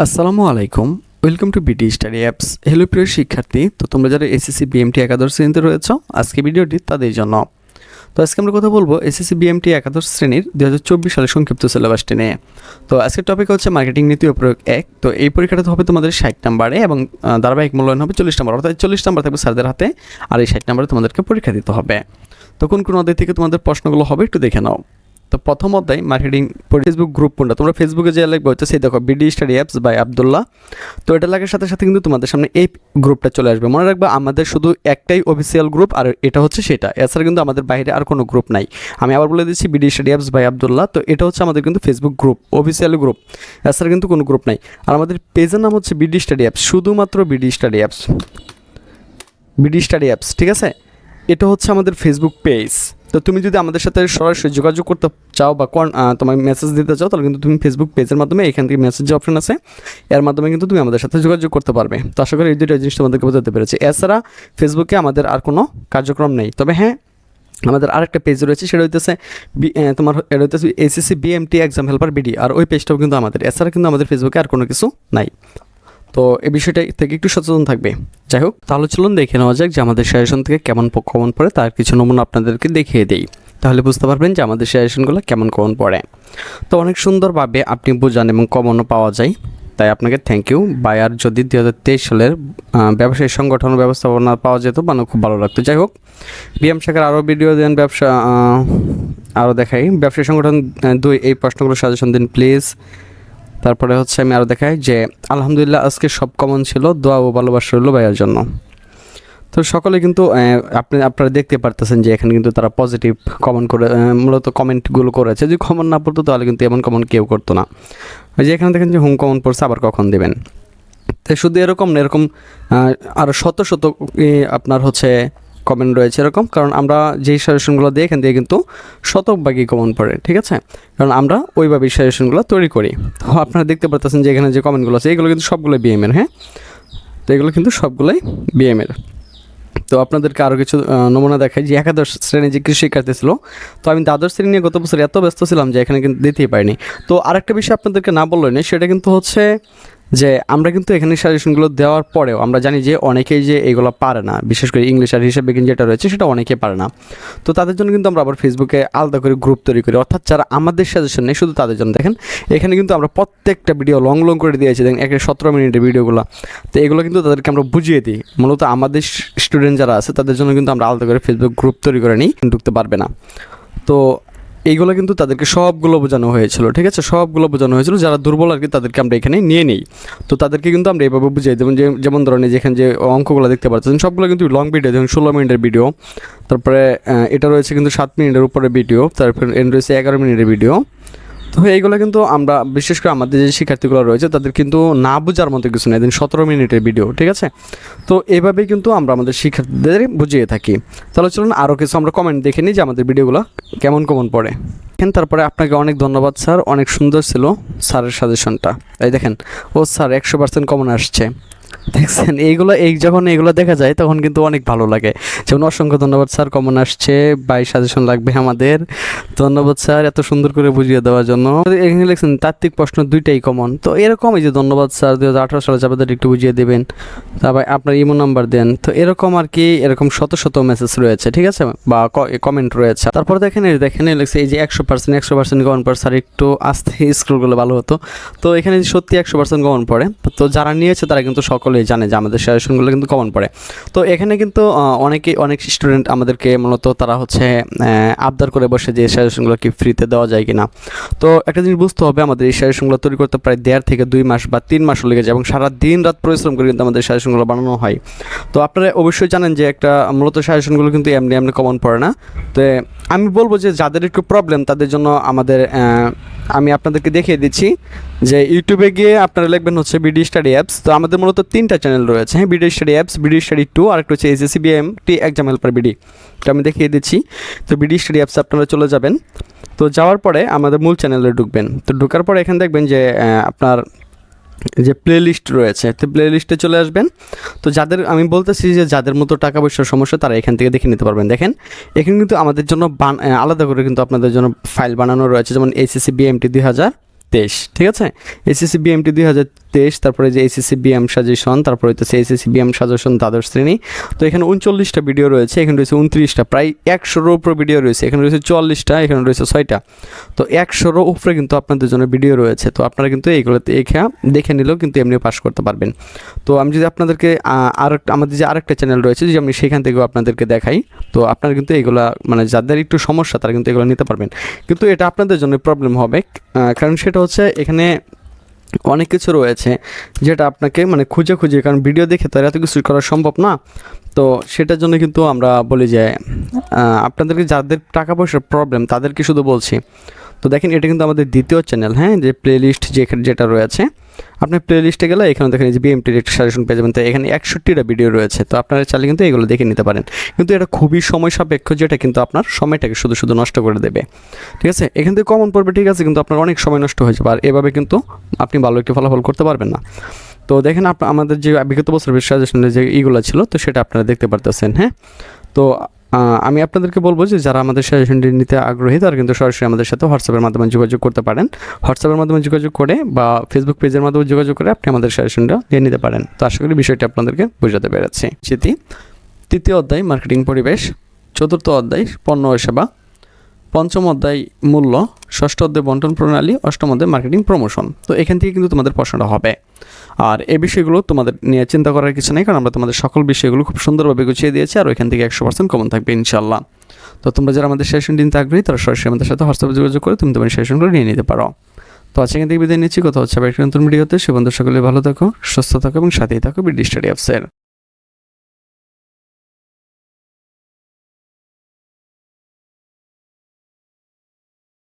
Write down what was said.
আসসালামু আলাইকুম, welcome to BD study apps. Hello প্রিয় শিক্ষার্থী, তো তোমরা যারা এসএসসি বিএমটি একাদশ শ্রেণীতে রয়েছো, আজকে ভিডিওটি তাদের জন্য। তো আজকে আমরা কথা বলবো এসএসসি বিএমটি একাদশ শ্রেণীর 2024 সালের সংক্ষিপ্ত সিলেবাসটি নিয়ে। তো আজকের টপিক হচ্ছে মার্কেটিং নীতি ও প্রয়োগ 1। তো এই পরীক্ষাটা হবে তোমাদের 60 নম্বরে এবং ধারাবাহিক মূল্যায়ন হবে 40 নম্বর, অর্থাৎ 40 নম্বর থাকবে স্যারদের হাতে, আর এই 60 নম্বরে তোমাদেরকে পরীক্ষা দিতে হবে। তো কোন কোন অধ্যায় থেকে তোমাদের প্রশ্নগুলো হবে একটু দেখে নাও। তো প্রথম অধ্যায় মার্কেটিং ফেসবুক গ্রুপ কোনটা, তোমরা ফেসবুকে যে লিখবে হচ্ছে সেই দেখো BD study apps by Abdullah. তো এটা লাগার সাথে সাথে কিন্তু তোমাদের সামনে এই গ্রুপটা চলে আসবে। মনে রাখবে আমাদের শুধু একটাই অফিসিয়াল গ্রুপ, আর এটা হচ্ছে সেটা, এছাড়া কিন্তু আমাদের বাইরে আর কোনো গ্রুপ নাই। আমি আবার বলে দিচ্ছি BD study apps by Abdullah. তো এটা হচ্ছে আমাদের কিন্তু ফেসবুক গ্রুপ, অফিসিয়াল গ্রুপ, এছাড়া কিন্তু কোনো গ্রুপ নাই। আর আমাদের পেজের নাম হচ্ছে বিডি স্টাডি অ্যাপস, শুধুমাত্র BD study apps, BD study apps, ঠিক আছে। এটা হচ্ছে আমাদের ফেসবুক পেজ। তো তুমি যদি আমাদের সাথে সরাসরি যোগাযোগ করতে চাও বা তোমার মেসেজ দিতে চাও, তাহলে কিন্তু তুমি ফেসবুক পেজের মাধ্যমে এখান থেকে মেসেজ যে অপশন আছে এর মাধ্যমে কিন্তু তুমি আমাদের সাথে যোগাযোগ করতে পারবে। তো আশা করি এই দুটো জিনিস তোমাদেরকে বোঝাতে পেরেছি। এছাড়া ফেসবুকে আমাদের আর কোনো কার্যক্রম নেই, তবে হ্যাঁ আমাদের আরেকটা পেজ রয়েছে, সেটা হইতেছে তোমার এটা হইতেছে SSC BMT exam helper BD, আর ওই পেজটাও কিন্তু আমাদের। এছাড়া কিন্তু আমাদের ফেসবুকে আর কোনো কিছু নাই। তো এই বিষয়টা থেকে একটু সচেতন থাকবে। যাই হোক, তাহলে চলুন দেখে নেওয়া যাক যে আমাদের সাজেশন থেকে কেমন কমন পড়ে, তার কিছু নমুনা আপনাদেরকে দেখিয়ে দেই। তাহলে বুঝতে পারবেন যে আমাদের সাজেশনগুলো কেমন কমন পড়ে। তো অনেক সুন্দরভাবে আপনি বোঝান এবং কমনও পাওয়া যায়, তাই আপনাকে থ্যাংক ইউ। বায়ার যদি 2023 সালের ব্যবসায়ী সংগঠন ব্যবস্থাপনা পাওয়া যেত মানে খুব ভালো লাগতো। যাই হোক, বিএম শাখার আরও ভিডিও দেন, ব্যবসা আরও দেখাই ব্যবসায়ী সংগঠন 2 এই প্রশ্নগুলো সাজেশন দিন প্লিজ। তারপরে হচ্ছে আমি আরও দেখাই যে আলহামদুলিল্লাহ আজকে সব কমন ছিল, দোয়া ও ভালোবাসা রইল ভাইয়ার জন্য। তো সকলে কিন্তু আপনারা দেখতে পারতেছেন যে এখানে কিন্তু তারা পজিটিভ কমন করে মূলত কমেন্টগুলো করেছে। যদি কমন না পড়তো তাহলে কিন্তু এমন কমন কেউ করতো না। ওই যে এখানে দেখেন যে হোম কমন পড়ছে, আবার কখন দেবেন। তাই শুধু এরকম না, এরকম আরও শত শত আপনার হচ্ছে কমেন্ট রয়েছে এরকম, কারণ আমরা যেই সাজেশনগুলো দিই এখান থেকে কিন্তু শতভাগই কমন পড়ে, ঠিক আছে, কারণ আমরা ওইভাবেই সাজেশনগুলো তৈরি করি। তো আপনারা দেখতে পারতেছেন যে এখানে যে কমেন্টগুলো আছে এগুলো কিন্তু সবগুলোই বিএমের। হ্যাঁ, তো এগুলো কিন্তু সবগুলোই বিএমের। তো আপনাদেরকে আরও কিছু নমুনা দেখাই যে একাদশ শ্রেণী যে কৃষি শিক্ষার্থী ছিল, তো আমি দ্বাদশ শ্রেণী নিয়ে গত বছর এত ব্যস্ত ছিলাম যে এখানে কিন্তু দিতেই পারিনি। তো আরেকটা বিষয় আপনাদেরকে না বললেই নেই, সেটা কিন্তু হচ্ছে যে আমরা কিন্তু এখানে সাজেশনগুলো দেওয়ার পরেও আমরা জানি যে অনেকেই যে এগুলো পারে না, বিশেষ করে ইংলিশ আর হিসাব বিজ্ঞান যেটা রয়েছে সেটা অনেকেই পারে না। তো তাদের জন্য কিন্তু আমরা আবার ফেসবুকে আলাদা করে গ্রুপ তৈরি করি, অর্থাৎ যারা আমাদের সাজেশন নেই শুধু তাদের জন্য। দেখেন এখানে কিন্তু আমরা প্রত্যেকটা ভিডিও লং লং করে দিয়েছি, দেখেন 17 মিনিটের ভিডিওগুলো। তো এগুলো কিন্তু তাদেরকে আমরা বুঝিয়ে দিই। মূলত আমাদের স্টুডেন্ট যারা আছে তাদের জন্য কিন্তু আমরা আলাদা করে ফেসবুক গ্রুপ তৈরি করে নিই, ঢুকতে পারবে না। তো এইগুলো কিন্তু তাদেরকে সবগুলো বোঝানো হয়েছিল, ঠিক আছে, সবগুলো বোঝানো হয়েছিল। যারা দুর্বল আর কি তাদেরকে আমরা এখানে নিয়ে নিই। তো তাদেরকে কিন্তু আমরা এইভাবে বুঝিয়ে দেবো, যেমন ধরনের যেখানে যে অঙ্কগুলো দেখতে পাচ্ছেন সবগুলো কিন্তু লং ভিডিও, যেমন 16 মিনিটের ভিডিও, তারপরে এটা রয়েছে কিন্তু 7 মিনিটের উপরে ভিডিও, তারপরে এন্ড রয়েছে 11 মিনিটের ভিডিও। তো এইগুলো কিন্তু আমরা বিশেষ করে আমাদের যে শিক্ষার্থীগুলো রয়েছে তাদের কিন্তু না বোঝার মতো কিছু নেই, 17 মিনিটের ভিডিও, ঠিক আছে। তো এভাবেই কিন্তু আমরা আমাদের শিক্ষার্থীদের বুঝিয়ে থাকি। তাহলে চলুন আরও কিছু আমরা কমেন্ট দেখে নিই যে আমাদের ভিডিওগুলো কেমন কমন পড়ে। তারপরে আপনাকে অনেক ধন্যবাদ স্যার, অনেক সুন্দর ছিল স্যারের সাজেশনটা। এই দেখেন, ও স্যার 100% কমন আসছে, দেখছেন। যখন এইগুলো দেখা যায় তখন কিন্তু অনেক ভালো লাগে। যেমন অসংখ্য ধন্যবাদ স্যার, কমন আসছে, বাই সাজেশন লাগবে আমাদের। ধন্যবাদ স্যার এত সুন্দর করে বুঝিয়ে দেওয়ার জন্য। এখানে লিখছেন তাত্ত্বিক প্রশ্ন 2টাই কমন। তো এরকম এই যে ধন্যবাদ স্যার 2018 সালে যাবেদের একটু বুঝিয়ে দেবেন, তারপর আপনার ইমো নাম্বার দেন। তো এরকম আর কি, এরকম শত শত মেসেজ রয়েছে, ঠিক আছে, বা কমেন্ট রয়েছে। তারপর দেখেন লিখছে এই যে 100% কমন পড়ে স্যার, একটু আস্তে স্ক্রল করলে ভালো হতো। তো এখানে সত্যি 100% কমন পড়ে। তো যারা নিয়েছে তারা কিন্তু সকলেই জানে যে আমাদের সাজেশনগুলো কিন্তু কমন পড়ে। তো এখানে কিন্তু অনেক স্টুডেন্ট আমাদেরকে মূলত তারা হচ্ছে আবদার করে বসে যে সাজেশনগুলো কি ফ্রিতে দেওয়া যায় কিনা। তো একটা জিনিস বুঝতে হবে, আমাদের এই সাজেশনগুলো তৈরি করতে প্রায় 1.5 থেকে 2 মাস বা 3 মাসও লেগে যায় এবং সারা দিন রাত পরিশ্রম করে কিন্তু আমাদের সাজেশনগুলো বানানো হয়। তো আপনারা অবশ্যই জানেন যে একটা মূলত সাজেশনগুলো কিন্তু এমনি কমন পড়ে না। তো আমি বলবো যে যাদের একটু প্রবলেম তাদের জন্য আমি আপনাদেরকে দেখিয়ে দিচ্ছি যে ইউটিউবে গিয়ে আপনারা লিখবেন হচ্ছে বিডি স্টাডি অ্যাপস। তো আমাদের মূলত 3টা চ্যানেল রয়েছে, হ্যাঁ, BD study apps, BD study 2, আর একটা হচ্ছে SSC BMT exam helper BD. তো আমি দেখিয়ে দিচ্ছি। তো বিডি স্টাডি অ্যাপস আপনারা চলে যাবেন। তো যাওয়ার পরে আমাদের মূল চ্যানেলে ঢুকবেন। তো ঢোকার পরে এখানে দেখবেন যে আপনার যে প্লে লিস্ট রয়েছে, তো প্লে লিস্টে চলে আসবেন। তো আমি বলতেছি যে যাদের মতো টাকা পয়সার সমস্যা তারা এখান থেকে দেখে নিতে পারবেন। দেখেন এখানে কিন্তু আমাদের জন্য আলাদা করে কিন্তু আপনাদের জন্য ফাইল বানানো রয়েছে, যেমন এসএসসি বিএমটি 2023, ঠিক আছে, এসএসসি বিএমটি 2023 23, তারপরে যে এসএসসি বিএম সাজেশন, তারপরে হচ্ছে এসএসসি বিএম সাজেশন দ্বাদশ শ্রেণী। তো এখানে 39টা ভিডিও রয়েছে, এখানে রয়েছে 29টা, প্রায় 100-এর উপরে ভিডিও রয়েছে। এখানে রয়েছে 44টা, এখানে রয়েছে 6টা। তো 100-এর উপরে কিন্তু আপনাদের জন্য ভিডিও রয়েছে। তো আপনারা কিন্তু এইগুলোতে দেখে নিলেও কিন্তু এমনি পাস করতে পারবেন। তো আমি যদি আপনাদেরকে আমাদের যে আরেকটা চ্যানেল রয়েছে, যে আমি সেখান থেকেও আপনাদেরকে দেখাই, তো আপনারা কিন্তু এগুলা মানে যাদের একটু সমস্যা তারা কিন্তু এগুলো নিতে পারবেন। কিন্তু এটা আপনাদের জন্য প্রবলেম হবে, কারণ সেটা হচ্ছে এখানে অনেক কিছু রয়েছে যেটা আপনাকে মানে খুঁজে কারণ ভিডিও দেখে তো এত কিছু করা সম্ভব না। তো সেটার জন্য কিন্তু আমরা বলি যে আপনাদেরকে যাদের টাকা পয়সার প্রবলেম তাদেরকে শুধু বলছি। তো দেখেন এটা কিন্তু আমাদের দ্বিতীয় চ্যানেল, হ্যাঁ, যে প্লেলিস্ট যেটা রয়েছে, আপনি প্লেলিস্টে গেলে এখানে দেখেন যে বিএমটির একটা সাজেশন পেয়ে যাবেন। তো এখানে 61টা ভিডিও রয়েছে। তো আপনারা চাইলে কিন্তু এগুলো দেখে নিতে পারেন, কিন্তু এটা খুবই সময় সাপেক্ষ, যেটা কিন্তু আপনার সময়টাকে শুধু নষ্ট করে দেবে। ঠিক আছে, এখান থেকে কমন পড়বে, ঠিক আছে, কিন্তু আপনার অনেক সময় নষ্ট হয়ে যাবে, আর এভাবে কিন্তু আপনি ভালো একটি ফলাফল করতে পারবেন না। তো দেখেন আমাদের যে বিগত বছরের সাজেশনের যে ইগুলো ছিল, তো সেটা আপনারা দেখতে পারতেছেন। হ্যাঁ, তো আমি আপনাদেরকে বলবো যে যারা আমাদের সাজেশনটি নিতে আগ্রহী তারা কিন্তু সরাসরি আমাদের সাথে হোয়াটসঅ্যাপের মাধ্যমে যোগাযোগ করতে পারেন। হোয়াটসঅ্যাপের মাধ্যমে যোগাযোগ করে বা ফেসবুক পেজের মাধ্যমে যোগাযোগ করে আপনি আমাদের সাজেশনটা নিয়ে নিতে পারেন। তো আশা করি বিষয়টি আপনাদেরকে বোঝাতে পেরেছি। তৃতীয় অধ্যায় মার্কেটিং পরিবেশ, চতুর্থ অধ্যায় পণ্য ও সেবা, পঞ্চম অধ্যায় মূল্য, ষষ্ঠ অধ্যায় বন্টন প্রণালী, অষ্টম অধ্যায় মার্কেটিং প্রমোশন। তো এখান থেকে কিন্তু তোমাদের প্রশ্নটা হবে। আর এই বিষয়গুলো তোমাদের নিয়ে চিন্তা করার কিছু নেই, কারণ আমরা তোমাদের সকল বিষয়গুলো খুব সুন্দরভাবে গুছিয়ে দিয়েছি, আর ওইখান থেকে 100% কমন থাকবে ইনশাল্লাহ। তো তোমরা যারা আমাদের সেশনটি নিতে আগ্রহী তারা সরাসরি আমাদের সাথে হোয়াটসঅ্যাপে যোগাযোগ করে তুমি তোমার সেশনগুলো নিয়ে নিতে পারো। তো আজকে এখান থেকে বিদায় নিচ্ছি, কথা হচ্ছে আবার একটা নতুন ভিডিওতে। সে বন্ধু সকলে ভালো থাকো, সুস্থ থাকো এবং সাথেই থাকো বিডি স্টাডি অ্যাপসের।